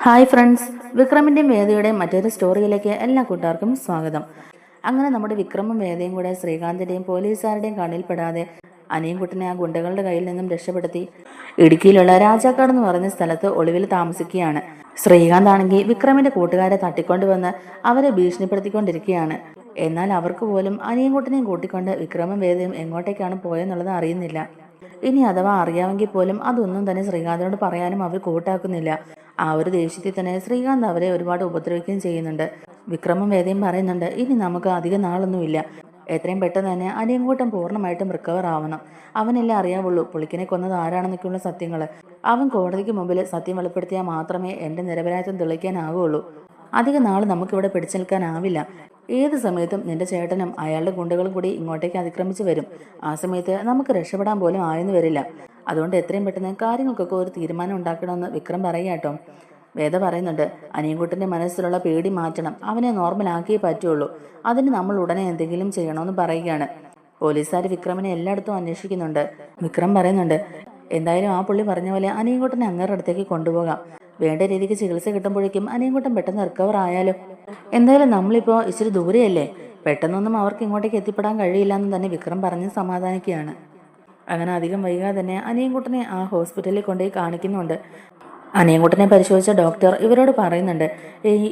Hi friends, വിക്രമിൻ്റെയും വേദയുടെയും മറ്റൊരു സ്റ്റോറിയിലേക്ക് എല്ലാ കൂട്ടുകാർക്കും സ്വാഗതം. അങ്ങനെ നമ്മുടെ വിക്രമും വേദയും കൂടെ ശ്രീകാന്തിൻ്റെയും പോലീസുകാരുടെയും കണ്ണിൽപ്പെടാതെ അനിയൻകുട്ടനെ ആ ഗുണ്ടകളുടെ കയ്യിൽ നിന്നും രക്ഷപ്പെടുത്തി ഇടുക്കിയിലുള്ള രാജാക്കാട് എന്ന് പറയുന്ന സ്ഥലത്ത് ഒളിവിൽ താമസിക്കുകയാണ്. ശ്രീകാന്ത് ആണെങ്കിൽ വിക്രമിന്റെ കൂട്ടുകാരെ തട്ടിക്കൊണ്ടുവന്ന് അവരെ ഭീഷണിപ്പെടുത്തിക്കൊണ്ടിരിക്കുകയാണ്. എന്നാൽ അവർക്ക് പോലും അനിയൻകുട്ടനെയും കൂട്ടിക്കൊണ്ട് വിക്രമും വേദയും എങ്ങോട്ടേക്കാണ് പോയെന്നുള്ളത് അറിയുന്നില്ല. ഇനി അഥവാ അറിയാമെങ്കിൽ പോലും അതൊന്നും തന്നെ ശ്രീകാന്തിനോട് പറയാനും അവർ കൂട്ടാക്കുന്നില്ല. ആ ഒരു ദേഷ്യത്തിൽ തന്നെ ശ്രീകാന്ത് അവരെ ഒരുപാട് ഉപദ്രവിക്കുകയും ചെയ്യുന്നുണ്ട്. വിക്രമും വേദയും പറയുന്നുണ്ട്, ഇനി നമുക്ക് അധികം നാളൊന്നുമില്ല, എത്രയും പെട്ടെന്ന് തന്നെ അനിയൻകൂട്ടം പൂർണ്ണമായിട്ടും റിക്കവർ ആവണം. അവനല്ലേ അറിയാവുള്ളൂ പുളിക്കിനെ കൊന്നത് ആരാണെന്നൊക്കെയുള്ള സത്യങ്ങൾ. അവൻ കോടതിക്ക് മുമ്പിൽ സത്യം വെളിപ്പെടുത്തിയാൽ മാത്രമേ എൻ്റെ നിരപരാധിത്വം തെളിയിക്കാനാവുകയുള്ളൂ. അധികം നാൾ നമുക്കിവിടെ പിടിച്ചു നിൽക്കാനാവില്ല. ഏത് സമയത്തും നിന്റെ ചേട്ടനും അയാളുടെ ഗുണ്ടകളും കൂടി ഇങ്ങോട്ടേക്ക് അതിക്രമിച്ച് വരും. ആ സമയത്ത് നമുക്ക് രക്ഷപ്പെടാൻ പോലും ആയെന്ന് വരില്ല. അതുകൊണ്ട് എത്രയും പെട്ടെന്ന് കാര്യങ്ങൾക്കൊക്കെ ഒരു തീരുമാനം ഉണ്ടാക്കണമെന്ന് വിക്രം പറയാട്ടോ. വേദ പറയുന്നുണ്ട്, അനിയൻകുട്ടൻ്റെ മനസ്സിലുള്ള പേടി മാറ്റണം, അവനെ നോർമലാക്കിയേ പറ്റുള്ളൂ. അതിന് നമ്മൾ ഉടനെ എന്തെങ്കിലും ചെയ്യണമെന്ന് പറയുകയാണ്. പോലീസുകാർ വിക്രമിനെ എല്ലായിടത്തും അന്വേഷിക്കുന്നുണ്ട്. വിക്രം പറയുന്നുണ്ട്, എന്തായാലും ആ പുള്ളി പറഞ്ഞ പോലെ അനിയൻകുട്ടനെ അങ്ങേരുടെ അടുത്തേക്ക് കൊണ്ടുപോകാം. വേണ്ട രീതിക്ക് ചികിത്സ കിട്ടുമ്പോഴേക്കും അനിയൻകുട്ടൻ പെട്ടെന്ന് റിക്കവർ ആയാലോ. എന്തായാലും നമ്മളിപ്പോൾ ഇച്ചിരി ദൂരെയല്ലേ, പെട്ടെന്നൊന്നും അവർക്ക് ഇങ്ങോട്ടേക്ക് എത്തിപ്പെടാൻ കഴിയില്ല എന്ന് തന്നെ വിക്രം പറഞ്ഞ് സമാധാനിക്കുകയാണ്. അങ്ങനെ അധികം വൈകാതെ തന്നെ അനിയൻകുട്ടനെ ആ ഹോസ്പിറ്റലിൽ കൊണ്ടുപോയി കാണിക്കുന്നുണ്ട്. അനിയൻകുട്ടനെ പരിശോധിച്ച ഡോക്ടർ ഇവരോട് പറയുന്നുണ്ട്,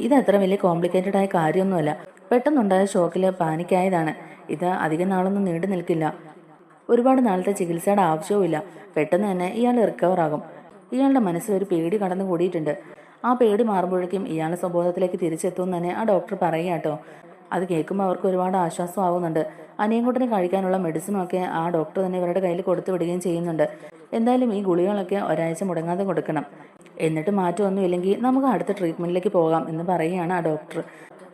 ഇത് അത്ര വലിയ കോംപ്ലിക്കേറ്റഡ് ആയ കാര്യമൊന്നുമല്ല, പെട്ടെന്നുണ്ടായ ഷോക്കിൽ പാനിക്കായതാണ്. ഇത് അധികം നാളൊന്നും നീണ്ടു നിൽക്കില്ല. ഒരുപാട് നാളത്തെ ചികിത്സയുടെ ആവശ്യവുമില്ല. പെട്ടെന്ന് തന്നെ ഇയാൾ റിക്കവർ ആകും. ഇയാളുടെ മനസ്സിൽ ഒരു പേടി കടന്നു കൂടിയിട്ടുണ്ട്. ആ പേടി മാറുമ്പോഴേക്കും ഇയാളുടെ സ്വബോധത്തിലേക്ക് തിരിച്ചെത്തുമെന്ന് തന്നെ ആ ഡോക്ടർ പറയുക കേട്ടോ. അത് കേൾക്കുമ്പോൾ അവർക്ക് ഒരുപാട് ആശ്വാസമാവുന്നുണ്ട്. അനിയൻകുട്ടന് കഴിക്കാനുള്ള മെഡിസിനും ഒക്കെ ആ ഡോക്ടർ തന്നെ ഇവരുടെ കയ്യിൽ കൊടുത്തു വിടുകയും ചെയ്യുന്നുണ്ട്. എന്തായാലും ഈ ഗുളികകളൊക്കെ ഒരാഴ്ച മുടങ്ങാതെ കൊടുക്കണം. എന്നിട്ട് മാറ്റമൊന്നും ഇല്ലെങ്കിൽ നമുക്ക് അടുത്ത ട്രീറ്റ്മെന്റിലേക്ക് പോകാം എന്ന് പറയുകയാണ് ആ ഡോക്ടർ.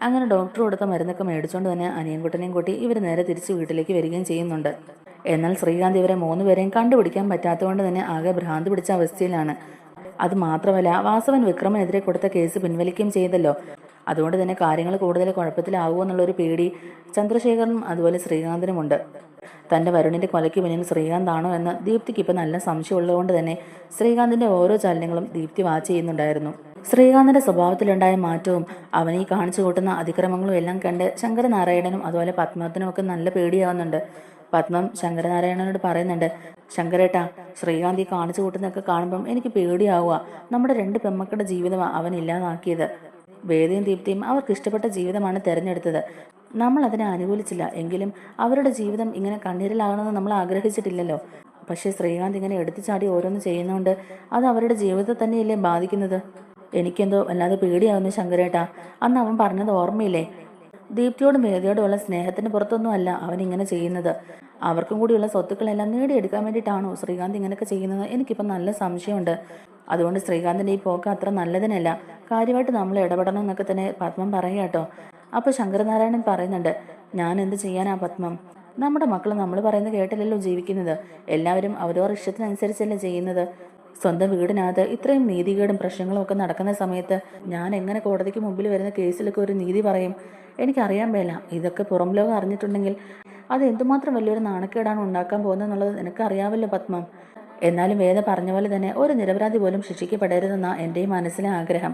അങ്ങനെ ഡോക്ടർ കൊടുത്ത മരുന്നൊക്കെ മേടിച്ചുകൊണ്ട് തന്നെ അനിയൻകുട്ടനെയും കൂട്ടി ഇവർ നേരെ തിരിച്ച് വീട്ടിലേക്ക് വരികയും ചെയ്യുന്നുണ്ട്. എന്നാൽ ശ്രീകാന്ത് ഇവരെ മൂന്നുപേരെയും കണ്ടുപിടിക്കാൻ പറ്റാത്തതുകൊണ്ട് തന്നെ ആകെ ഭ്രാന്ത് പിടിച്ച അവസ്ഥയിലാണ്. അത് മാത്രമല്ല, വാസവൻ വിക്രമനെതിരെ കൊടുത്ത കേസ് പിൻവലിക്കുകയും ചെയ്തല്ലോ. അതുകൊണ്ട് തന്നെ കാര്യങ്ങൾ കൂടുതൽ കുഴപ്പത്തിലാകുമെന്നുള്ളൊരു പേടി ചന്ദ്രശേഖരനും അതുപോലെ ശ്രീകാന്തിനുമുണ്ട്. തൻ്റെ വരുണിൻ്റെ കൊലയ്ക്ക് പിന്നിൽ ശ്രീകാന്താണോ എന്ന് ദീപ്തിക്ക് ഇപ്പം നല്ല സംശയമുള്ളതുകൊണ്ട് തന്നെ ശ്രീകാന്തിൻ്റെ ഓരോ ചലനങ്ങളും ദീപ്തി വാച്ച് ചെയ്യുന്നുണ്ടായിരുന്നു. ശ്രീകാന്തിൻ്റെ സ്വഭാവത്തിലുണ്ടായ മാറ്റവും അവനെ ഈ കാണിച്ചു കൂട്ടുന്ന അതിക്രമങ്ങളും എല്ലാം കണ്ട് ശങ്കരനാരായണനും അതുപോലെ പത്മത്തിനും ഒക്കെ നല്ല പേടിയാവുന്നുണ്ട്. പത്മം ശങ്കരനാരായണനോട് പറയുന്നുണ്ട്, ശങ്കരേട്ടാ, ശ്രീകാന്ത് ഈ കാണിച്ചു കൂട്ടുന്നതൊക്കെ കാണുമ്പം എനിക്ക് പേടിയാവുക. നമ്മുടെ 2 പെമ്മക്കളുടെ ജീവിതമാണ് അവൻ ഇല്ലാതാക്കിയത്. വേദയും ദീപ്തിയും അവർക്ക് ഇഷ്ടപ്പെട്ട ജീവിതമാണ് തിരഞ്ഞെടുത്തത്. നമ്മൾ അതിനെ അനുകൂലിച്ചില്ല. എങ്കിലും അവരുടെ ജീവിതം ഇങ്ങനെ കണ്ണീരിലാകണമെന്ന് നമ്മൾ ആഗ്രഹിച്ചിട്ടില്ലല്ലോ. പക്ഷേ ശ്രീകാന്ത് ഇങ്ങനെ എടുത്തുചാടി ഓരോന്ന് ചെയ്യുന്നതുകൊണ്ട് അത് അവരുടെ ജീവിതത്തെ തന്നെയല്ലേ ബാധിക്കുന്നത്. എനിക്കെന്തോ വല്ലാതെ പേടിയാവുന്നു ശങ്കരേട്ടാ. അന്ന് അവൻ പറഞ്ഞത് ഓർമ്മയില്ലേ, ദീപ്തിയോടും വേദയോടുമുള്ള സ്നേഹത്തിന് പുറത്തൊന്നും അല്ല അവൻ ഇങ്ങനെ ചെയ്യുന്നത്. അവർക്കും കൂടിയുള്ള സ്വത്തുക്കളെല്ലാം നേടിയെടുക്കാൻ വേണ്ടിയിട്ടാണോ ശ്രീകാന്ത് ഇങ്ങനെയൊക്കെ ചെയ്യുന്നത്? എനിക്കിപ്പം നല്ല സംശയമുണ്ട്. അതുകൊണ്ട് ശ്രീകാന്തിൻ്റെ ഈ പോക്ക് അത്ര നല്ലതിനല്ല. കാര്യമായിട്ട് നമ്മൾ ഇടപെടണം എന്നൊക്കെ തന്നെ പത്മം പറയുക കേട്ടോ. അപ്പോൾ ശങ്കരനാരായണൻ പറയുന്നുണ്ട്, ഞാൻ എന്ത് ചെയ്യാനാ പത്മം? നമ്മുടെ മക്കൾ നമ്മൾ പറയുന്നത് കേട്ടല്ലല്ലോ ജീവിക്കുന്നത്. എല്ലാവരും അവരവരുടെ ഇഷ്ടത്തിനനുസരിച്ചല്ലേ ചെയ്യുന്നത്. സ്വന്തം വീടിനകത്ത് ഇത്രയും നീതികേടും പ്രശ്നങ്ങളും ഒക്കെ നടക്കുന്ന സമയത്ത് ഞാൻ എങ്ങനെ കോടതിക്ക് മുമ്പിൽ വരുന്ന കേസിലൊക്കെ ഒരു നീതി പറയും? എനിക്കറിയാൻ മേല. ഇതൊക്കെ പുറം ലോകം അറിഞ്ഞിട്ടുണ്ടെങ്കിൽ അത് എന്തുമാത്രം വലിയൊരു നാണക്കേടാണ് ഉണ്ടാക്കാൻ പോകുന്നതെന്നുള്ളത് നിനക്കറിയാമല്ലോ പത്മം. എന്നാലും വേദ പറഞ്ഞ പോലെ തന്നെ ഒരു നിരപരാധി പോലും ശിക്ഷിക്കപ്പെടരുതെന്നാണ് എൻ്റെയും മനസ്സിലെ ആഗ്രഹം.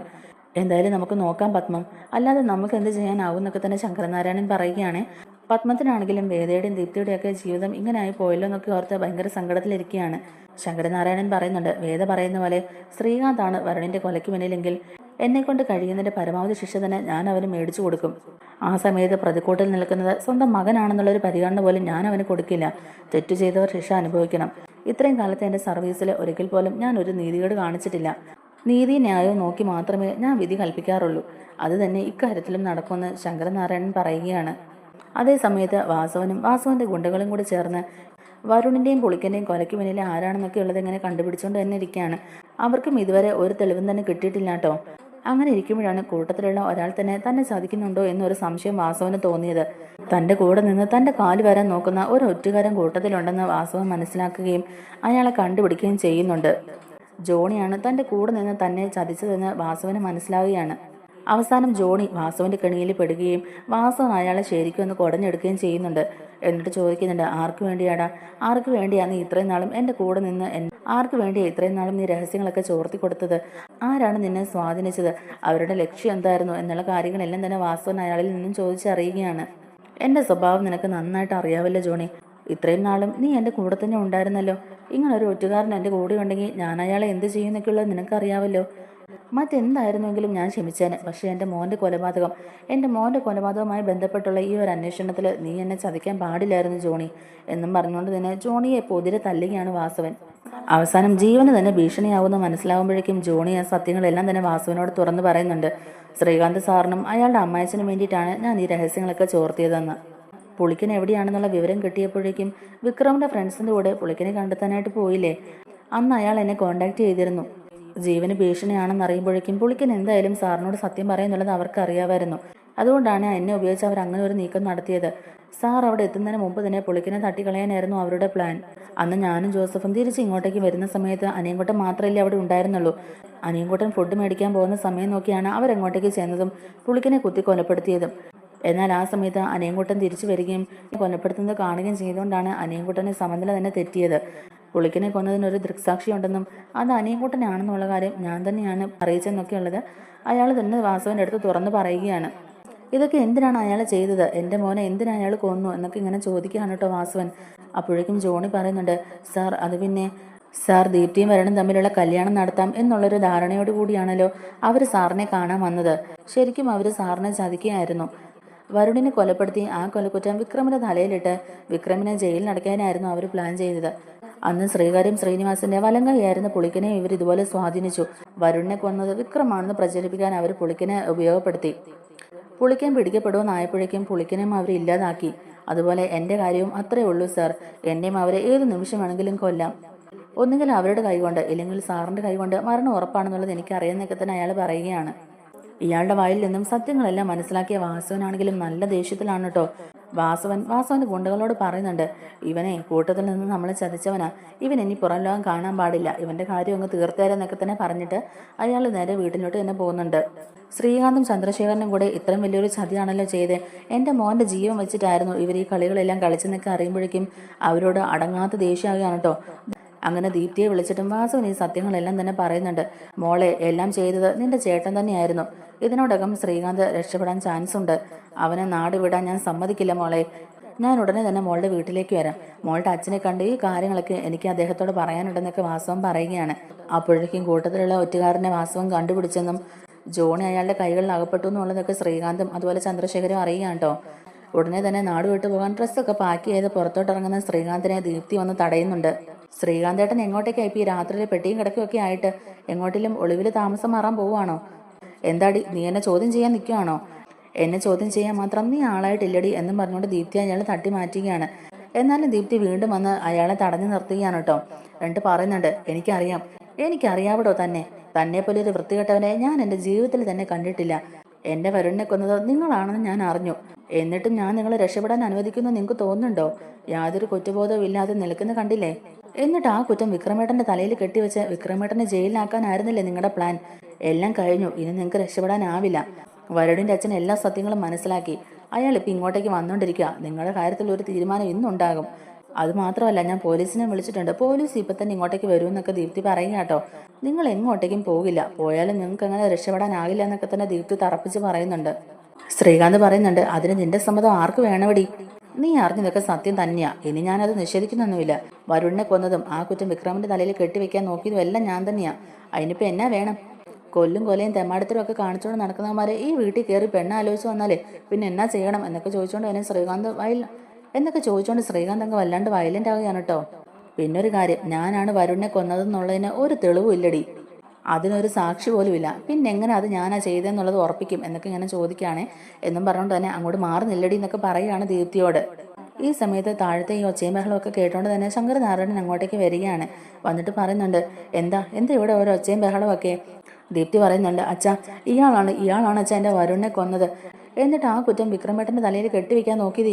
എന്തായാലും നമുക്ക് നോക്കാം പത്മം, അല്ലാതെ നമുക്ക് എന്ത് ചെയ്യാനാവും എന്നൊക്കെ തന്നെ ശങ്കരനാരായണൻ പറയുകയാണ്. പത്മത്തിനാണെങ്കിലും വേദയുടെയും ദീപ്തിയുടെയൊക്കെ ജീവിതം ഇങ്ങനെ ആയി പോയല്ലോ എന്നൊക്കെ ഓർത്ത് ഭയങ്കര സങ്കടത്തിലിരിക്കുകയാണ്. ശങ്കരനാരായണൻ പറയുന്നുണ്ട്, വേദ പറയുന്ന പോലെ ശ്രീകാന്താണ് വരുണിൻ്റെ കൊലയ്ക്ക് പിന്നിലെങ്കിൽ എന്നെക്കൊണ്ട് കഴിയുന്നതിൻ്റെ പരമാവധി ശിക്ഷ തന്നെ ഞാൻ അവന് മേടിച്ചു കൊടുക്കും. ആ സമയത്ത് പ്രതിക്കൂട്ടിൽ നിൽക്കുന്നത് സ്വന്തം മകനാണെന്നുള്ളൊരു പരിഗണന പോലും ഞാൻ അവന് കൊടുക്കില്ല. തെറ്റു ചെയ്തവർ ശിക്ഷ അനുഭവിക്കണം. ഇത്രയും കാലത്തെ എൻ്റെ സർവീസിൽ ഒരിക്കൽ പോലും ഞാൻ ഒരു നീതികേട് കാണിച്ചിട്ടില്ല. നീതി ന്യായവും നോക്കി മാത്രമേ ഞാൻ വിധി കൽപ്പിക്കാറുള്ളൂ. അത് തന്നെ ഇക്കാര്യത്തിലും നടക്കുമെന്ന് ശങ്കരനാരായണൻ പറയുകയാണ്. അതേ സമയത്ത് വാസവന്റെ ഗുണ്ടകളും കൂടി ചേർന്ന് വരുണിൻ്റെയും പുളിക്കൻ്റെയും കൊലയ്ക്ക് പിന്നിലെ ആരാണെന്നൊക്കെ ഉള്ളത് ഇങ്ങനെ കണ്ടുപിടിച്ചുകൊണ്ട് തന്നെ ഇരിക്കുകയാണ്. അവർക്കും ഇതുവരെ ഒരു തെളിവും തന്നെ കിട്ടിയിട്ടില്ല കേട്ടോ. അങ്ങനെ ഇരിക്കുമ്പോഴാണ് കൂട്ടത്തിലുള്ള ഒരാൾ തന്നെ സാധിക്കുന്നുണ്ടോ എന്നൊരു സംശയം വാസവന് തോന്നിയത്. തൻ്റെ കൂടെ നിന്ന് തൻ്റെ കാല് വരാൻ നോക്കുന്ന ഒരു ഒറ്റുകാരൻ കൂട്ടത്തിലുണ്ടെന്ന് വാസവൻ മനസ്സിലാക്കുകയും അയാളെ കണ്ടുപിടിക്കുകയും ചെയ്യുന്നുണ്ട്. ജോണിയാണ് തൻ്റെ കൂടെ നിന്ന് തന്നെ ചതിച്ചതെന്ന് വാസവന് മനസ്സിലാവുകയാണ്. അവസാനം ജോണി വാസുവിന്റെ കെണിയിൽ പെടുകയും വാസവൻ അയാളെ ശരിക്കും ഒന്ന് കുടഞ്ഞെടുക്കുകയും ചെയ്യുന്നുണ്ട്. എന്നിട്ട് ചോദിക്കുന്നുണ്ട്, ആർക്ക് വേണ്ടിയാടാ, ആർക്ക് വേണ്ടിയാ നീ ഇത്രയും നാളും എൻ്റെ കൂടെ നിന്ന്, ആർക്ക് വേണ്ടിയാ ഇത്രയും നാളും നീ രഹസ്യങ്ങളൊക്കെ ചോർത്തി കൊടുത്തത്, ആരാണ് നിന്നെ സ്വാധീനിച്ചത്, അവരുടെ ലക്ഷ്യം എന്തായിരുന്നു എന്നുള്ള കാര്യങ്ങളെല്ലാം തന്നെ വാസുവൻ അയാളിൽ നിന്നും ചോദിച്ചറിയുകയാണ്. എൻ്റെ സ്വഭാവം നിനക്ക് നന്നായിട്ട് അറിയാവല്ലോ ജോണി, ഇത്രയും നാളും നീ എൻ്റെ കൂടെ തന്നെ ഉണ്ടായിരുന്നല്ലോ. ഇങ്ങനൊരു ഒറ്റുകാരൻ എൻ്റെ കൂടെ ഉണ്ടെങ്കിൽ ഞാൻ അയാളെ എന്ത് ചെയ്യുന്നൊക്കെയുള്ളത് നിനക്കറിയാവല്ലോ. മറ്റെന്തായിരുന്നെങ്കിലും ഞാൻ ക്ഷമിച്ചേനെ. പക്ഷേ എൻ്റെ മോൻ്റെ കൊലപാതകവുമായി ബന്ധപ്പെട്ടുള്ള ഈ ഒരു അന്വേഷണത്തിൽ നീ എന്നെ ചതിക്കാൻ പാടില്ലായിരുന്നു ജോണി എന്നും പറഞ്ഞുകൊണ്ട് തന്നെ ജോണിയെ പൊതിരെ തല്ലുകയാണ് വാസവൻ. അവസാനം ജീവന് തന്നെ ഭീഷണിയാവുമെന്ന് മനസ്സിലാകുമ്പോഴേക്കും ജോണി ആ സത്യങ്ങളെല്ലാം തന്നെ വാസുവിനോട് തുറന്നു പറയുന്നുണ്ട്. ശ്രീകാന്ത് സാറിനും അയാളുടെ അമ്മായച്ചനും വേണ്ടിയിട്ടാണ് ഞാൻ ഈ രഹസ്യങ്ങളൊക്കെ ചോർത്തിയതെന്ന്. പുളിക്കൻ എവിടെയാണെന്നുള്ള വിവരം കിട്ടിയപ്പോഴേക്കും വിക്രമിൻ്റെ ഫ്രണ്ട്സിൻ്റെ കൂടെ പുളിക്കനെ കണ്ടെത്താനായിട്ട് പോയില്ലേ, അന്ന് അയാൾ എന്നെ കോണ്ടാക്ട് ചെയ്തിരുന്നു. ജീവന് ഭീഷണിയാണെന്ന് അറിയുമ്പോഴേക്കും പുളിക്കൻ എന്തായാലും സാറിനോട് സത്യം പറയുന്നുള്ളത് അവർക്ക് അറിയാമായിരുന്നു. അതുകൊണ്ടാണ് എന്നെ ഉപയോഗിച്ച് അവർ അങ്ങനെ ഒരു നീക്കം നടത്തിയത്. സാർ അവിടെ എത്തുന്നതിന് മുമ്പ് തന്നെ പുളിക്കനെ തട്ടിക്കളയാനായിരുന്നു അവരുടെ പ്ലാൻ. അന്ന് ഞാനും ജോസഫും തിരിച്ച് ഇങ്ങോട്ടേക്ക് വരുന്ന സമയത്ത് അനിയൻകുട്ടൻ മാത്രമല്ലേ അവിടെ ഉണ്ടായിരുന്നുള്ളൂ. അനിയൻകുട്ടൻ ഫുഡ് മേടിക്കാൻ പോകുന്ന സമയം നോക്കിയാണ് അവരെങ്ങോട്ടേക്ക് ചെന്നതും പുളിക്കനെ കുത്തി കൊലപ്പെടുത്തിയതും. എന്നാൽ ആ സമയത്ത് അനിയൻകുട്ടൻ തിരിച്ചു വരികയും കൊലപ്പെടുത്തുന്നത് കാണുകയും ചെയ്തുകൊണ്ടാണ് അനിയൻകുട്ടനെ സമനില തന്നെ തെറ്റിയത്. പുളിക്കനെ കൊന്നതിനൊരു ദൃക്സാക്ഷി ഉണ്ടെന്നും അത് അനിയൻകുട്ടനാണെന്നുള്ള കാര്യം ഞാൻ തന്നെയാണ് അറിയിച്ചെന്നൊക്കെയുള്ളത് അയാൾ തന്നെ വാസുവിൻ്റെ അടുത്ത് തുറന്നു പറയുകയാണ്. ഇതൊക്കെ എന്തിനാണ് അയാൾ ചെയ്തത്, എൻ്റെ മോനെ എന്തിനാ അയാൾ കൊന്നു എന്നൊക്കെ ഇങ്ങനെ ചോദിക്കുകയാണ് കേട്ടോ വാസുവൻ. അപ്പോഴേക്കും ജോണി പറയുന്നുണ്ട്, സാർ അത് പിന്നെ സാർ ദീപ്തിയും വരണും തമ്മിലുള്ള കല്യാണം നടത്താം എന്നുള്ളൊരു ധാരണയോട് കൂടിയാണല്ലോ അവർ സാറിനെ കാണാൻ വന്നത്. ശരിക്കും അവർ സാറിനെ ചതിക്കുകയായിരുന്നു. വരുണിനെ കൊലപ്പെടുത്തി ആ കൊലക്കുറ്റം വിക്രമിന്റെ തലയിലിട്ട് വിക്രമിനെ ജയിലിൽ അടയ്ക്കാനായിരുന്നു അവർ പ്ലാൻ ചെയ്തത്. അന്ന് ശ്രീകാര്യം ശ്രീനിവാസന്റെ വലങ്കയായിരുന്ന പുളിക്കനെ ഇവർ ഇതുപോലെ സ്വാധീനിച്ചു. വരുണിനെ കൊന്നത് വിക്രമാണെന്ന് പ്രചരിപ്പിക്കാൻ അവർ പുളിക്കനെ ഉപയോഗപ്പെടുത്തി. പുളിക്കൻ പിടിക്കപ്പെടുമെന്നായപ്പോഴേക്കും പുളിക്കനെയും അവർ ഇല്ലാതാക്കി. അതുപോലെ എൻ്റെ കാര്യവും അത്രേ ഉള്ളൂ സാർ. എന്നെയും അവരെ ഏത് നിമിഷം വേണമെങ്കിലും കൊല്ലാം. ഒന്നുകിൽ അവരുടെ കൈകൊണ്ട് ഇല്ലെങ്കിൽ സാറിൻ്റെ കൈകൊണ്ട് മരണം ഉറപ്പാണെന്നുള്ളത് എനിക്കറിയാമെന്നൊക്കെ തന്നെ അയാൾ പറയുകയാണ്. ഇയാളുടെ വായിൽ നിന്നും സത്യങ്ങളെല്ലാം മനസ്സിലാക്കിയ വാസവനാണെങ്കിലും നല്ല ദേഷ്യത്തിലാണ് കേട്ടോ. വാസവന്റെ ഗുണ്ടകളോട് പറയുന്നുണ്ട്, ഇവനെ കൂട്ടത്തിൽ നിന്ന് നമ്മളെ ചതിച്ചവനാ, ഇവൻ ഇനി പുറം ലോകം കാണാൻ പാടില്ല, ഇവന്റെ കാര്യം അങ്ങ് തീർത്തേരെന്നൊക്കെ തന്നെ പറഞ്ഞിട്ട് അയാൾ നേരെ വീട്ടിലോട്ട് തന്നെ പോകുന്നുണ്ട്. ശ്രീകാന്തും ചന്ദ്രശേഖരനും കൂടെ ഇത്രയും വലിയൊരു ചതിയാണല്ലോ ചെയ്തേ, എൻ്റെ മോൻ്റെ ജീവൻ വെച്ചിട്ടായിരുന്നു ഇവർ ഈ കളികളെല്ലാം കളിച്ചെന്നൊക്കെ അറിയുമ്പോഴേക്കും അവരോട് അടങ്ങാത്ത ദേഷ്യമാകുകയാണ് കേട്ടോ. അങ്ങനെ ദീപ്തിയെ വിളിച്ചിട്ടും വാസുവിന് ഈ സത്യങ്ങളെല്ലാം തന്നെ പറയുന്നുണ്ട്. മോളെ, എല്ലാം ചെയ്തത് നിന്റെ ചേട്ടൻ തന്നെയായിരുന്നു. ഇതിനോടകം ശ്രീകാന്ത് രക്ഷപ്പെടാൻ ചാൻസ് ഉണ്ട്. അവനെ നാട് വിടാൻ ഞാൻ സമ്മതിക്കില്ല മോളെ. ഞാൻ ഉടനെ തന്നെ മോളുടെ വീട്ടിലേക്ക് വരാം. മോളുടെ അച്ഛനെ കണ്ട് ഈ കാര്യങ്ങളൊക്കെ എനിക്ക് അദ്ദേഹത്തോട് പറയാനുണ്ടെന്നൊക്കെ വാസവൻ പറയുകയാണ്. അപ്പോഴേക്കും കൂട്ടത്തിലുള്ള ഒറ്റുകാരനെ വാസവൻ കണ്ടുപിടിച്ചെന്നും ജോണി അയാളുടെ കൈകളിൽ അകപ്പെട്ടു എന്നുള്ളതൊക്കെ ശ്രീകാന്തും അതുപോലെ ചന്ദ്രശേഖരും അറിയുകയാണ് കേട്ടോ. ഉടനെ തന്നെ നാട് വിട്ടു പോകാൻ ഡ്രസ്സൊക്കെ പാക്ക് ചെയ്ത് പുറത്തോട്ടിറങ്ങുന്ന ശ്രീകാന്തിനെ ദീപ്തി വന്ന് തടയുന്നുണ്ട്. ശ്രീകാന്തേട്ടൻ എങ്ങോട്ടേക്കായി ഈ രാത്രിയിലെ പെട്ടിയും കിടക്കുകയൊക്കെ ആയിട്ട് എങ്ങോട്ടെങ്കിലും ഒളിവിൽ താമസം മാറാൻ പോവുകയാണോ? എന്താടി, നീ എന്നെ ചോദ്യം ചെയ്യാൻ നിൽക്കുകയാണോ? എന്നെ ചോദ്യം ചെയ്യാൻ മാത്രം നീ ആളായിട്ടില്ലടി എന്നും പറഞ്ഞുകൊണ്ട് ദീപ്തി അയാളെ തട്ടി മാറ്റുകയാണ്. എന്നാലും ദീപ്തി വീണ്ടും വന്ന് അയാളെ തടഞ്ഞു നിർത്തുകയാണ് കേട്ടോ. എന്നിട്ട് പറയുന്നുണ്ട്, എനിക്കറിയാവടോ തന്നെ പോലെ ഒരു വൃത്തികെട്ടവനെ ഞാൻ എൻ്റെ ജീവിതത്തിൽ തന്നെ കണ്ടിട്ടില്ല. എൻ്റെ വരുണിനെ കൊന്നത് നിങ്ങളാണെന്ന് ഞാൻ അറിഞ്ഞു. എന്നിട്ടും ഞാൻ നിങ്ങളെ രക്ഷപ്പെടാൻ അനുവദിക്കുന്നു നിങ്ങൾക്ക് തോന്നുന്നുണ്ടോ? യാതൊരു കുറ്റബോധവും ഇല്ലാതെ നിൽക്കുന്ന കണ്ടില്ലേ? എന്നിട്ട് ആ കുറ്റം വിക്രമേട്ടന്റെ തലയിൽ കെട്ടിവെച്ച് വിക്രമേട്ടനെ ജയിലിലാക്കാനായിരുന്നില്ലേ നിങ്ങളുടെ പ്ലാൻ? എല്ലാം കഴിഞ്ഞു. ഇനി നിങ്ങൾക്ക് രക്ഷപ്പെടാനാവില്ല. വരുണിന്റെ അച്ഛൻ എല്ലാ സത്യങ്ങളും മനസ്സിലാക്കി. അയാൾ ഇപ്പം ഇങ്ങോട്ടേക്ക് വന്നുകൊണ്ടിരിക്കുക. നിങ്ങളുടെ കാര്യത്തിൽ ഒരു തീരുമാനം ഇന്നുണ്ടാകും. അത് മാത്രമല്ല, ഞാൻ പോലീസിനെ വിളിച്ചിട്ടുണ്ട്. പോലീസ് ഇപ്പം തന്നെ ഇങ്ങോട്ടേക്ക് വരുമെന്നൊക്കെ ദീപ്തി പറയുക കേട്ടോ. നിങ്ങൾ എങ്ങോട്ടേക്കും പോകില്ല, പോയാലും നിങ്ങൾക്ക് അങ്ങനെ രക്ഷപ്പെടാനാകില്ല എന്നൊക്കെ തന്നെ ദീപ്തി തറപ്പിച്ച് പറയുന്നുണ്ട്. ശ്രീകാന്ത് പറയുന്നുണ്ട്, അതിന് നിന്റെ സമ്മതം ആർക്ക് വേണവടി? നീ അറിഞ്ഞതൊക്കെ സത്യം തന്നെയാ. ഇനി ഞാനത് നിഷേധിക്കുന്നൊന്നുമില്ല. വരുണിനെ കൊന്നതും ആ കുറ്റം വിക്രമിന്റെ തലയിൽ കെട്ടിവെക്കാൻ നോക്കിയതും എല്ലാം ഞാൻ തന്നെയാ. അതിനിപ്പോൾ എന്നാ വേണം? കൊല്ലും കൊലയും തെമ്മാടത്തിലും ഒക്കെ കാണിച്ചുകൊണ്ട് നടക്കുന്നവന്മാരെ ഈ വീട്ടിൽ കയറി പെണ്ണാലോചിച്ച് വന്നാലേ പിന്നെ എന്നാ ചെയ്യണം എന്നൊക്കെ ചോദിച്ചുകൊണ്ട് തന്നെ ശ്രീകാന്ത് അങ്ങ് വല്ലാണ്ട് വയലന്റ് ആവുകയാണ് കേട്ടോ. പിന്നൊരു കാര്യം, ഞാനാണ് വരുണിനെ കൊന്നതെന്നുള്ളതിന് ഒരു തെളിവും ഇല്ലടി. അതിനൊരു സാക്ഷി പോലും ഇല്ല. പിന്നെ എങ്ങനെ അത് ഞാനാ ചെയ്തതെന്നുള്ളത് ഉറപ്പിക്കും എന്നൊക്കെ ഇങ്ങനെ ചോദിക്കുകയാണെ എന്നും പറഞ്ഞുകൊണ്ട് തന്നെ അങ്ങോട്ട് മാറി നില്ലടി എന്നൊക്കെ പറയുകയാണ് ദീപ്തിയോട്. ഈ സമയത്ത് താഴത്തെ ഈ ഒച്ചയും ബഹളമൊക്കെ കേട്ടോണ്ട് തന്നെ ശങ്കരനാരായണൻ അങ്ങോട്ടേക്ക് വരികയാണ്. വന്നിട്ട് പറയുന്നുണ്ട്, എന്താ ഇവിടെ ഓരോ ഒച്ചയും ബഹളമൊക്കെ? ദീപ്തി പറയുന്നുണ്ട്, അച്ഛാ ഇയാളാണ് അച്ഛാ എൻ്റെ വരുണിനെ കൊന്നത്. എന്നിട്ട് ആ കുറ്റം വിക്രമേട്ടൻ്റെ തലയിൽ കെട്ടിവെക്കാൻ നോക്കിയത്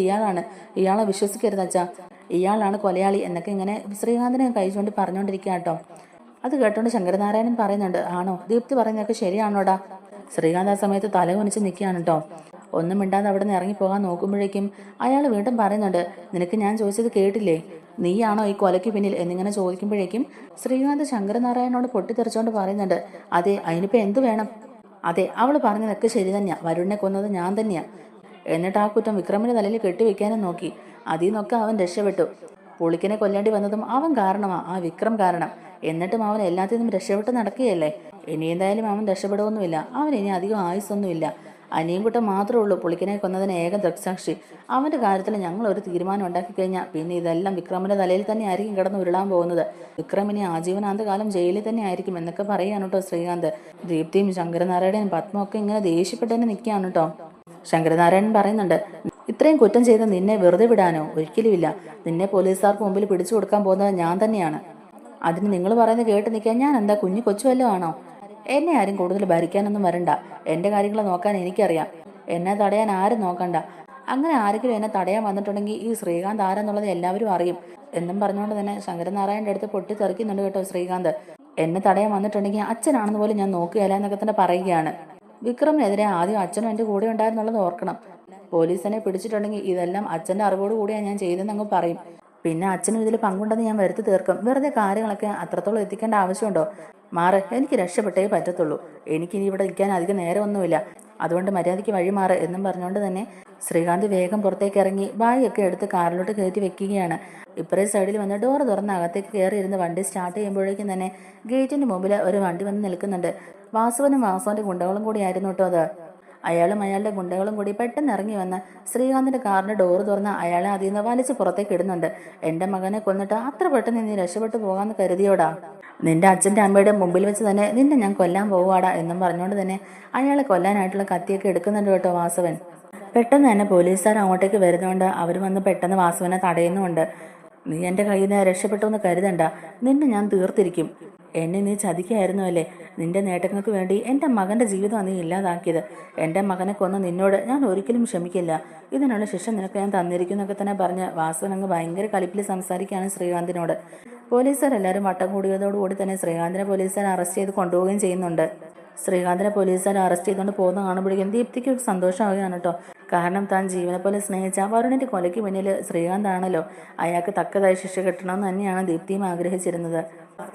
ഇയാളെ വിശ്വസിക്കരുത് അച്ഛാ, ഇയാളാണ് കൊലയാളി എന്നൊക്കെ ഇങ്ങനെ ശ്രീകാന്തിനെ കഴിച്ചുകൊണ്ട് പറഞ്ഞുകൊണ്ടിരിക്കുക കേട്ടോ. അത് കേട്ടോണ്ട് ശങ്കരനാരായണൻ പറയുന്നുണ്ട്, ആണോ ദീപ്തി പറയുന്നതൊക്കെ ശരിയാണോടാ? ശ്രീകാന്ത് ആ സമയത്ത് തല കുനിച്ച് നിൽക്കുകയാണ് കേട്ടോ. ഒന്നും മിണ്ടാതെ അവിടെ നിന്ന് ഇറങ്ങിപ്പോകാൻ നോക്കുമ്പോഴേക്കും അയാൾ വീണ്ടും പറയുന്നുണ്ട്, നിനക്ക് ഞാൻ ചോദിച്ചത് കേട്ടില്ലേ, നീയാണോ ഈ കൊലയ്ക്ക് പിന്നിൽ എന്നിങ്ങനെ ചോദിക്കുമ്പോഴേക്കും ശ്രീകാന്ത് ശങ്കരനാരായണനോട് പൊട്ടിത്തെറിച്ചോണ്ട് പറയുന്നുണ്ട്, അതെ, അതിനിപ്പോൾ എന്ത് വേണം? അതെ, അവൾ പറഞ്ഞതൊക്കെ ശരി തന്നെയാ, വരുണിനെ കൊന്നത് ഞാൻ തന്നെയാ. എന്നിട്ട് ആ കുറ്റം വിക്രമിന്റെ തലയിൽ കെട്ടിവെക്കാനും നോക്കി. അതിൽ നിന്നൊക്കെ അവൻ രക്ഷപ്പെട്ടു. പുളിക്കിനെ കൊല്ലേണ്ടി വന്നതും അവൻ കാരണമാ, ആ വിക്രം കാരണം. എന്നിട്ടും അവൻ എല്ലാത്തിൽ നിന്നും രക്ഷപ്പെട്ട് നടക്കുകയല്ലേ. ഇനി എന്തായാലും അവൻ രക്ഷപ്പെടുകയൊന്നുമില്ല. അവൻ ഇനി അധികം ആയുസ്സൊന്നുമില്ല. അനിയൻകുട്ടൻ മാത്രമേ ഉള്ളൂ പുളിക്കിനെ കൊന്നതിന് ഏക ദൃക്സാക്ഷി. അവന്റെ കാര്യത്തിൽ ഞങ്ങൾ ഒരു തീരുമാനം ഉണ്ടാക്കി കഴിഞ്ഞാൽ പിന്നെ ഇതെല്ലാം വിക്രമിന്റെ തലയിൽ തന്നെ ആയിരിക്കും കിടന്ന് ഉരുളാൻ പോകുന്നത്. വിക്രമിനെ ആജീവനാന്തകാലം ജയിലിൽ തന്നെ ആയിരിക്കും എന്നൊക്കെ പറയാണ് കേട്ടോ ശ്രീകാന്ത്. ദീപ്തിയും ശങ്കരനാരായണനും പത്മവും ഒക്കെ ഇങ്ങനെ ദേഷ്യപ്പെട്ട് തന്നെ നിൽക്കുകയാണ് കേട്ടോ. ശങ്കരനാരായണൻ പറയുന്നുണ്ട്, ഇത്രയും കുറ്റം ചെയ്ത് നിന്നെ വെറുതെ വിടാനോ? ഒരിക്കലുമില്ല. നിന്നെ പോലീസുകാർക്ക് മുമ്പിൽ പിടിച്ചു കൊടുക്കാൻ പോകുന്നത് ഞാൻ തന്നെയാണ്. അതിന് നിങ്ങൾ പറയുന്നത് കേട്ട് നിൽക്കാൻ ഞാൻ എന്താ കുഞ്ഞു കൊച്ചുവല്ലോ ആണോ? എന്നെ ആരും കൂടുതൽ ഭരിക്കാനൊന്നും വരണ്ട. എൻ്റെ കാര്യങ്ങൾ നോക്കാൻ എനിക്കറിയാം. എന്നെ തടയാൻ ആരും നോക്കണ്ട. അങ്ങനെ ആരെങ്കിലും എന്നെ തടയാൻ വന്നിട്ടുണ്ടെങ്കിൽ ഈ ശ്രീകാന്ത് ആരെന്നുള്ളത് എല്ലാവരും അറിയും എന്നും പറഞ്ഞുകൊണ്ട് തന്നെ ശങ്കരനാരായണൻ്റെ അടുത്ത് പൊട്ടിത്തെറിക്കുന്നുണ്ട് കേട്ടോ ശ്രീകാന്ത്. എന്നെ തടയാൻ വന്നിട്ടുണ്ടെങ്കിൽ അച്ഛനാണെന്ന് പോലും ഞാൻ നോക്കുകയില്ല എന്നൊക്കെ തന്നെ പറയുകയാണ്. വിക്രമിനെതിരെ ആദ്യം അച്ഛനും എൻ്റെ കൂടെ ഉണ്ടായിരുന്നുള്ളത് ഓർക്കണം. പോലീസിനെ പിടിച്ചിട്ടുണ്ടെങ്കിൽ ഇതെല്ലാം അച്ഛൻ്റെ അറിവോട് കൂടിയാണ് ഞാൻ ചെയ്തെന്ന് അങ്ങ് പറയും. പിന്നെ അച്ഛനും ഇതിൽ പങ്കുണ്ടെന്ന് ഞാൻ വരുത്തി തീർക്കും. വെറുതെ കാര്യങ്ങളൊക്കെ അത്രത്തോളം എത്തിക്കേണ്ട ആവശ്യമുണ്ടോ? മാറ്, എനിക്ക് രക്ഷപ്പെട്ടേ പറ്റത്തുള്ളൂ. എനിക്കിനി ഇവിടെ നിൽക്കാൻ അധികം നേരമൊന്നുമില്ല. അതുകൊണ്ട് മര്യാദയ്ക്ക് വഴി മാറ് എന്നും പറഞ്ഞുകൊണ്ട് തന്നെ ശ്രീകാന്ത് വേഗം പുറത്തേക്ക് ഇറങ്ങി ബാഗൊക്കെ എടുത്ത് കാറിലോട്ട് കയറ്റി വെക്കുകയാണ്. ഇപ്പറേ സൈഡിൽ വന്ന് ഡോർ തുറന്ന് അകത്തേക്ക് കയറിയിരുന്ന് വണ്ടി സ്റ്റാർട്ട് ചെയ്യുമ്പോഴേക്കും തന്നെ ഗേറ്റിന്റെ മുമ്പിൽ ഒരു വണ്ടി വന്ന് നിൽക്കുന്നുണ്ട്. വാസുവിനും വാസുവിന്റെ ഗുണ്ടകളും കൂടിയായിരുന്നു കേട്ടോ അത്. അയാളും അയാളുടെ ഗുണ്ടകളും കൂടി പെട്ടെന്ന് ഇറങ്ങി വന്ന് ശ്രീകാന്തിന്റെ കാറിന്റെ ഡോറ് തുറന്ന് അയാളെ അതിൽ നിന്ന് വലിച്ച് പുറത്തേക്ക് ഇടുന്നുണ്ട്. എൻ്റെ മകനെ കൊന്നിട്ട് അത്ര പെട്ടെന്ന് നീ രക്ഷപ്പെട്ടു പോകാമെന്ന് കരുതിയോടാ? നിന്റെ അച്ഛൻ്റെ അമ്മയുടെ മുമ്പിൽ വെച്ച് തന്നെ നിന്നെ ഞാൻ കൊല്ലാൻ പോവാടാ എന്നും പറഞ്ഞുകൊണ്ട് തന്നെ അയാളെ കൊല്ലാനായിട്ടുള്ള കത്തിയൊക്കെ എടുക്കുന്നുണ്ട് കേട്ടോ വാസവൻ. പെട്ടെന്ന് തന്നെ പോലീസുകാർ അങ്ങോട്ടേക്ക് വരുന്നതുകൊണ്ട് അവർ വന്ന് പെട്ടെന്ന് വാസുവിനെ തടയുന്നുമുണ്ട്. നീ എൻ്റെ കയ്യിൽ നിന്ന് രക്ഷപ്പെട്ടു എന്ന് കരുതണ്ട, നിന്നെ ഞാൻ തീർത്തിരിക്കും. എന്നെ നീ ചതിക്കായിരുന്നു അല്ലേ? നിന്റെ നേട്ടങ്ങൾക്ക് വേണ്ടി എൻ്റെ മകൻ്റെ ജീവിതമാണ് നീ ഇല്ലാതാക്കിയത്. എൻ്റെ മകനെ കൊന്ന നിന്നോട് ഞാൻ ഒരിക്കലും ക്ഷമിക്കില്ല. ഇതിനുള്ള ശിക്ഷ നിനക്ക് ഞാൻ തന്നിരിക്കും എന്നൊക്കെ തന്നെ പറഞ്ഞ് വാസുവൻ അങ്ങ് ഭയങ്കര കലിപ്പിൽ സംസാരിക്കുകയാണ് ശ്രീകാന്തിനോട്. പോലീസുകാരെല്ലാവരും വട്ടം കൂടിയതോടുകൂടി തന്നെ ശ്രീകാന്തിനെ പോലീസുകാർ അറസ്റ്റ് ചെയ്ത് കൊണ്ടുപോവുകയും ചെയ്യുന്നുണ്ട്. ശ്രീകാന്തിനെ പോലീസുകാർ അറസ്റ്റ് ചെയ്തുകൊണ്ട് പോകുന്ന കാണുമ്പോഴേക്കും ദീപ്തിക്ക് സന്തോഷമാവുകയാണ് കേട്ടോ. കാരണം താൻ ജീവനെ പോലെ സ്നേഹിച്ച വരുണിന്റെ കൊലയ്ക്ക് പിന്നിൽ ശ്രീകാന്ത് ആണല്ലോ. അയാൾക്ക് തക്കതായ ശിക്ഷ കിട്ടണമെന്ന് തന്നെയാണ് ദീപ്തിയും ആഗ്രഹിച്ചിരുന്നത്.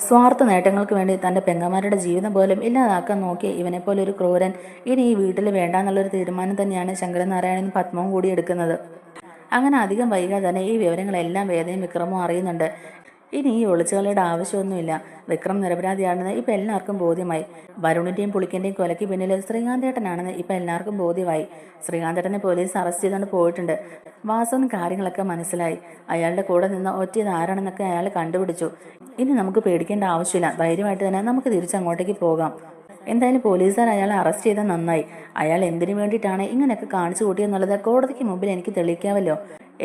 സ്വാർത്ഥ നേട്ടങ്ങൾക്ക് വേണ്ടി തൻ്റെ പെങ്ങന്മാരുടെ ജീവിതം പോലും ഇല്ലാതാക്കാൻ നോക്കിയ ഇവനെപ്പോലെ ഒരു ക്രൂരൻ ഇനി ഈ വീട്ടിൽ വേണ്ടാന്നുള്ളൊരു തീരുമാനം തന്നെയാണ് ശങ്കരനാരായണനും പത്മവും കൂടി എടുക്കുന്നത്. അങ്ങനെ അധികം വൈകാതെ തന്നെ ഈ വിവരങ്ങളെല്ലാം വേദയും വിക്രമും അറിയുന്നുണ്ട്. ഇനി ഈ ഒളിച്ചുകളിയുടെ ആവശ്യമൊന്നുമില്ല. വിക്രം നിരപരാധിയാണെന്ന് ഇപ്പം എല്ലാവർക്കും ബോധ്യമായി. വരുണിൻ്റെയും പുളിക്കിൻ്റെയും കൊലയ്ക്ക് പിന്നിൽ ശ്രീകാന്തേട്ടനാണെന്ന് ഇപ്പം എല്ലാവർക്കും ബോധ്യമായി. ശ്രീകാന്തേട്ടനെ പോലീസ് അറസ്റ്റ് ചെയ്തുകൊണ്ട് പോയിട്ടുണ്ട്. വാസുവിന് കാര്യങ്ങളൊക്കെ മനസ്സിലായി. അയാളുടെ കൂടെ നിന്ന് ഒറ്റയത് ആരാണെന്നൊക്കെ അയാൾ കണ്ടുപിടിച്ചു. ഇനി നമുക്ക് പേടിക്കേണ്ട ആവശ്യമില്ല. ധൈര്യമായിട്ട് തന്നെ നമുക്ക് തിരിച്ചങ്ങോട്ടേക്ക് പോകാം. എന്തായാലും പോലീസുകാർ അയാളെ അറസ്റ്റ് ചെയ്താൽ നന്നായി. അയാൾ എന്തിനു വേണ്ടിയിട്ടാണ് ഇങ്ങനെയൊക്കെ കാണിച്ചു കൂട്ടിയെന്നുള്ളത് കോടതിക്ക് മുമ്പിൽ എനിക്ക് തെളിയിക്കാമല്ലോ.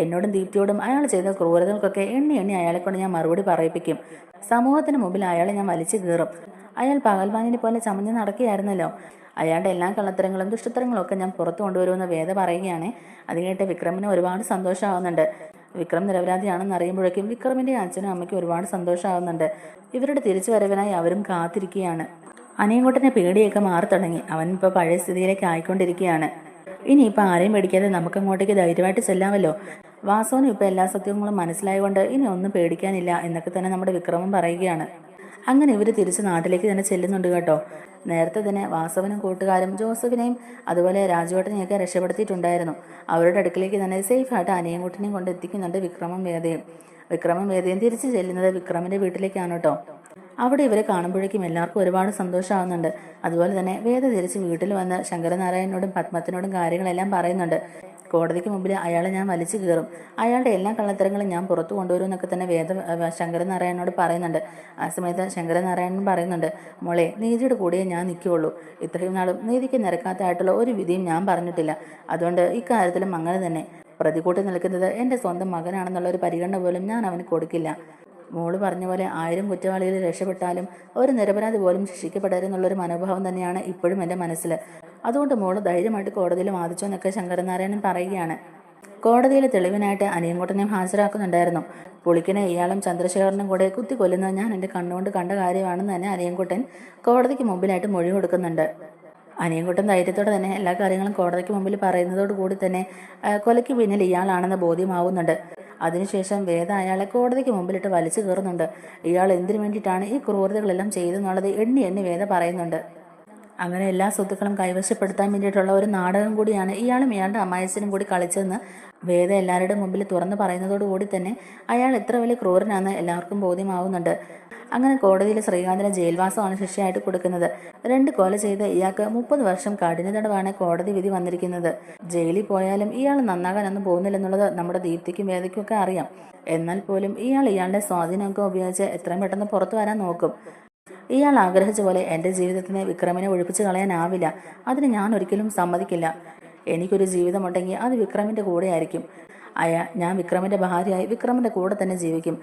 എന്നോടും ദീപ്തിയോടും അയാൾ ചെയ്ത ക്രൂരതകൾക്കൊക്കെ എണ്ണി എണ്ണി അയാളെ കൊണ്ട് ഞാൻ മറുപടി പറയിപ്പിക്കും. സമൂഹത്തിന് മുമ്പിൽ അയാളെ ഞാൻ വലിച്ചു കീറും. അയാൾ പകൽമാനിനെ പോലെ ചമഞ്ഞ് നടക്കുകയായിരുന്നല്ലോ. അയാളുടെ എല്ലാ കള്ളത്തരങ്ങളും ദുഷ്ടത്തരങ്ങളും ഒക്കെ ഞാൻ പുറത്തു കൊണ്ടുവരുമെന്ന് വേദ പറയുകയാണ്. അത് കേട്ട് വിക്രമിന് ഒരുപാട് സന്തോഷമാകുന്നുണ്ട്. വിക്രം നിരപരാധിയാണെന്ന് അറിയുമ്പോഴേക്കും വിക്രമിൻ്റെ അച്ഛനും അമ്മയ്ക്കും ഒരുപാട് സന്തോഷമാകുന്നുണ്ട്. ഇവരുടെ തിരിച്ചു വരവിനായി അവരും കാത്തിരിക്കുകയാണ്. അനിയൻകുട്ടനെ പേടിയൊക്കെ മാറി തുടങ്ങി. അവൻ ഇപ്പോൾ പഴയ സ്ഥിതിയിലേക്ക് ആയിക്കൊണ്ടിരിക്കുകയാണ്. ഇനിയിപ്പോൾ ആരെയും പേടിക്കാതെ നമുക്ക് അങ്ങോട്ടേക്ക് ധൈര്യമായിട്ട് ചെല്ലാമല്ലോ. വാസുവിനും ഇപ്പോൾ എല്ലാ സത്യങ്ങളും മനസ്സിലായതുകൊണ്ട് ഇനി ഒന്നും പേടിക്കാനില്ല എന്നൊക്കെ തന്നെ നമ്മുടെ വിക്രമം പറയുകയാണ്. അങ്ങനെ ഇവർ തിരിച്ച് നാട്ടിലേക്ക് തന്നെ ചെല്ലുന്നുണ്ട് കേട്ടോ. നേരത്തെ തന്നെ വാസവനും കൂട്ടുകാരും ജോസഫിനെയും അതുപോലെ രാജുവേട്ടനെയൊക്കെ രക്ഷപ്പെടുത്തിയിട്ടുണ്ടായിരുന്നു. അവരുടെ അടുക്കിലേക്ക് തന്നെ സേഫായിട്ട് അനിയൻകുട്ടനെയും കൊണ്ട് എത്തിക്കുന്നുണ്ട് വിക്രമം വേദയും തിരിച്ചു ചെല്ലുന്നത് വിക്രമിൻ്റെ വീട്ടിലേക്കാണ് കേട്ടോ. അവിടെ ഇവരെ കാണുമ്പോഴേക്കും എല്ലാവർക്കും ഒരുപാട് സന്തോഷമാകുന്നുണ്ട്. അതുപോലെ തന്നെ വേദ തിരിച്ച് വീട്ടിൽ വന്ന് ശങ്കരനാരായണനോടും പത്മത്തിനോടും കാര്യങ്ങളെല്ലാം പറയുന്നുണ്ട്. കോടതിക്ക് മുമ്പിൽ അയാളെ ഞാൻ വലിച്ചു കീറും, അയാളുടെ എല്ലാ കള്ളത്തരങ്ങളും ഞാൻ പുറത്തു കൊണ്ടുവരും എന്നൊക്കെ തന്നെ ശങ്കരനാരായണനോട് പറയുന്നുണ്ട്. ആ സമയത്ത് ശങ്കരനാരായണൻ പറയുന്നുണ്ട്, മോളെ, നീതിയുടെ കൂടെയേ ഞാൻ നിൽക്കുകയുള്ളൂ. ഇത്രയും നാളും നീതിക്ക് നിരക്കാത്തതായിട്ടുള്ള ഒരു വിധിയും ഞാൻ പറഞ്ഞിട്ടില്ല. അതുകൊണ്ട് ഇക്കാര്യത്തിലും അങ്ങനെ തന്നെ. പ്രതികൂട്ടി നിൽക്കുന്നത് എൻ്റെ സ്വന്തം മകനാണെന്നുള്ള ഒരു പരിഗണന പോലും ഞാൻ അവന് കൊടുക്കില്ല. മോള് പറഞ്ഞ പോലെ 1000 കുറ്റവാളികൾ രക്ഷപ്പെട്ടാലും ഒരു നിരപരാധി പോലും ശിക്ഷിക്കപ്പെടരുതെന്നുള്ളൊരു മനോഭാവം തന്നെയാണ് ഇപ്പോഴും എൻ്റെ മനസ്സിൽ. അതുകൊണ്ട് മോള് ധൈര്യമായിട്ട് കോടതിയിൽ വാദിച്ചോ എന്നൊക്കെ ശങ്കരനാരായണൻ പറയുകയാണ്. കോടതിയിൽ തെളിവിനായിട്ട് അനിയൻകുട്ടനെയും ഹാജരാക്കുന്നുണ്ടായിരുന്നു. പുളിക്കിനെ ഇയാളും ചന്ദ്രശേഖരനും കൂടെ കുത്തിക്കൊല്ലുന്നത് ഞാൻ എൻ്റെ കണ്ണുകൊണ്ട് കണ്ട കാര്യമാണെന്ന് തന്നെ അനിയൻകുട്ടൻ കോടതിക്ക് മുമ്പിലായിട്ട് മൊഴി കൊടുക്കുന്നുണ്ട്. അനിയൻകുട്ടൻ ധൈര്യത്തോടെ തന്നെ എല്ലാ കാര്യങ്ങളും കോടതിക്ക് മുമ്പിൽ പറയുന്നതോടുകൂടി തന്നെ കൊലയ്ക്ക് പിന്നിൽ ഇയാളാണെന്ന് ബോധ്യമാവുന്നുണ്ട്. അതിനുശേഷം വേദ അയാളെ കോടതിക്ക് മുമ്പിലിട്ട് വലിച്ചു കയറുന്നുണ്ട്. ഇയാൾ എന്തിനു വേണ്ടിയിട്ടാണ് ഈ ക്രൂരതകളെല്ലാം ചെയ്തെന്നുള്ളത് എണ്ണി എണ്ണി വേദ പറയുന്നുണ്ട്. അങ്ങനെ എല്ലാ സ്വത്തുക്കളും കൈവശപ്പെടുത്താൻ വേണ്ടിയിട്ടുള്ള ഒരു നാടകം കൂടിയാണ് ഇയാളും ഇയാളുടെ അമ്മായച്ചനും കൂടി കളിച്ചതെന്ന് വേദ എല്ലാവരുടെയും മുമ്പിൽ തുറന്നു പറയുന്നതോടുകൂടി തന്നെ അയാൾ എത്ര വലിയ ക്രൂരനാണെന്ന് എല്ലാവർക്കും ബോധ്യമാവുന്നുണ്ട്. അങ്ങനെ കോടതിയിൽ ശ്രീകാന്തിന് ജയിൽവാസമാണ് ശിക്ഷയായിട്ട് കൊടുക്കുന്നത്. 2 കൊല ചെയ്ത് ഇയാൾക്ക് 30 വർഷം കഠിന തടവാണ് കോടതി വിധി വന്നിരിക്കുന്നത്. ജയിലിൽ പോയാലും ഇയാൾ നന്നാകാനൊന്നും പോകുന്നില്ലെന്നുള്ളത് നമ്മുടെ ദീപ്തിക്കും വേദയ്ക്കും ഒക്കെ അറിയാം. എന്നാൽ പോലും ഇയാളുടെ സ്വാധീനമൊക്കെ ഉപയോഗിച്ച് എത്രയും പെട്ടെന്ന് പുറത്തു വരാൻ നോക്കും. ഇയാൾ ആഗ്രഹിച്ച പോലെ എൻ്റെ ജീവിതത്തിനെ വിക്രമിനെ ഒഴിപ്പിച്ച് കളയാനാവില്ല. അതിന് ഞാൻ ഒരിക്കലും സമ്മതിക്കില്ല. എനിക്കൊരു ജീവിതമുണ്ടെങ്കിൽ അത് വിക്രമിൻ്റെ കൂടെ ആയിരിക്കും. ഞാൻ വിക്രമിൻ്റെ ഭാര്യയായി വിക്രമിൻ്റെ കൂടെ തന്നെ ജീവിക്കും.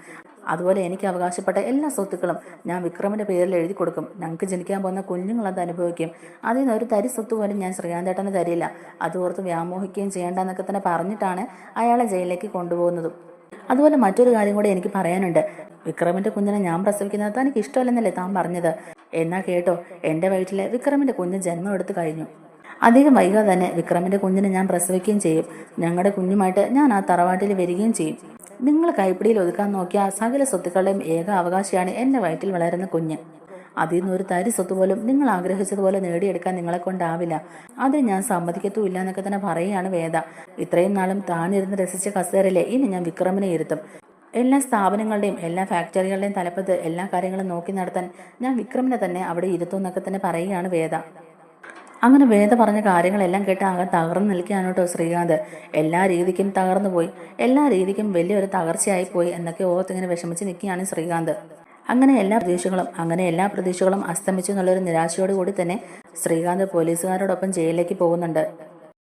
അതുപോലെ എനിക്ക് അവകാശപ്പെട്ട എല്ലാ സ്വത്തുക്കളും ഞാൻ വിക്രമിൻ്റെ പേരിൽ എഴുതി കൊടുക്കും. ഞങ്ങൾക്ക് ജനിക്കാൻ പോകുന്ന കുഞ്ഞുങ്ങളത് അനുഭവിക്കും. അതിൽ നിന്ന് ഒരു തരി സ്വത്ത് പോലും ഞാൻ ശ്രീകാന്തേട്ടന് തരില്ല. അതോർത്ത് വ്യാമോഹിക്കുകയും ചെയ്യേണ്ടെന്നൊക്കെ തന്നെ പറഞ്ഞിട്ടാണ് അയാളെ ജയിലിലേക്ക് കൊണ്ടുപോകുന്നതും. അതുപോലെ മറ്റൊരു കാര്യം കൂടെ എനിക്ക് പറയാനുണ്ട്. വിക്രമിൻ്റെ കുഞ്ഞിനെ ഞാൻ പ്രസവിക്കുന്നത് തനിക്ക് ഇഷ്ടമല്ലെന്നല്ലേ താൻ പറഞ്ഞത്? എന്നാ കേട്ടോ, എൻ്റെ വയറ്റിൽ വിക്രമിൻ്റെ കുഞ്ഞ് ജന്മം എടുത്തു കഴിഞ്ഞു. അധികം വൈകാതെ തന്നെ വിക്രമിൻ്റെ കുഞ്ഞിനെ ഞാൻ പ്രസവിക്കുകയും ചെയ്യും. ഞങ്ങളുടെ കുഞ്ഞുമായിട്ട് ഞാൻ ആ തറവാട്ടിൽ വരികയും ചെയ്യും. നിങ്ങൾ കൈപ്പിടിയിൽ ഒതുക്കാൻ നോക്കിയ സകല സ്വത്തുക്കളുടെയും ഏക അവകാശിയാണ് എൻ്റെ വയറ്റിൽ വളരുന്ന കുഞ്ഞ്. അതിൽ നിന്ന് ഒരു തരി സ്വത്ത് പോലും നിങ്ങൾ ആഗ്രഹിച്ചതുപോലെ നേടിയെടുക്കാൻ നിങ്ങളെ കൊണ്ടാവില്ല. അത് ഞാൻ സമ്മതിക്കത്തുമില്ല എന്നൊക്കെ തന്നെ പറയുകയാണ് വേദ. ഇത്രയും നാളും താനിരുന്ന് രസിച്ച കസേരയിലെ ഇനി ഞാൻ വിക്രമിനെ ഇരുത്തും. എല്ലാ സ്ഥാപനങ്ങളുടെയും എല്ലാ ഫാക്ടറികളുടെയും തലപ്പത്ത് എല്ലാ കാര്യങ്ങളും നോക്കി നടത്താൻ ഞാൻ വിക്രമിനെ തന്നെ അവിടെ ഇരുത്തും എന്നൊക്കെ തന്നെ പറയുകയാണ് വേദ. അങ്ങനെ വേദ പറഞ്ഞ കാര്യങ്ങളെല്ലാം കേട്ട് ആകെ തകർന്നു നിൽക്കുകയാണ് കേട്ടോ ശ്രീകാന്ത്. എല്ലാ രീതിക്കും തകർന്നു പോയി, എല്ലാ രീതിക്കും വലിയൊരു തകർച്ചയായി പോയി എന്നൊക്കെ ഓർത്തിങ്ങനെ വിഷമിച്ച് നിൽക്കുകയാണ് ശ്രീകാന്ത്. അങ്ങനെ എല്ലാ പ്രതീക്ഷകളും അസ്തമിച്ചു എന്നുള്ളൊരു നിരാശയോടുകൂടി തന്നെ ശ്രീകാന്ത് പോലീസുകാരോടൊപ്പം ജയിലിലേക്ക് പോകുന്നുണ്ട്.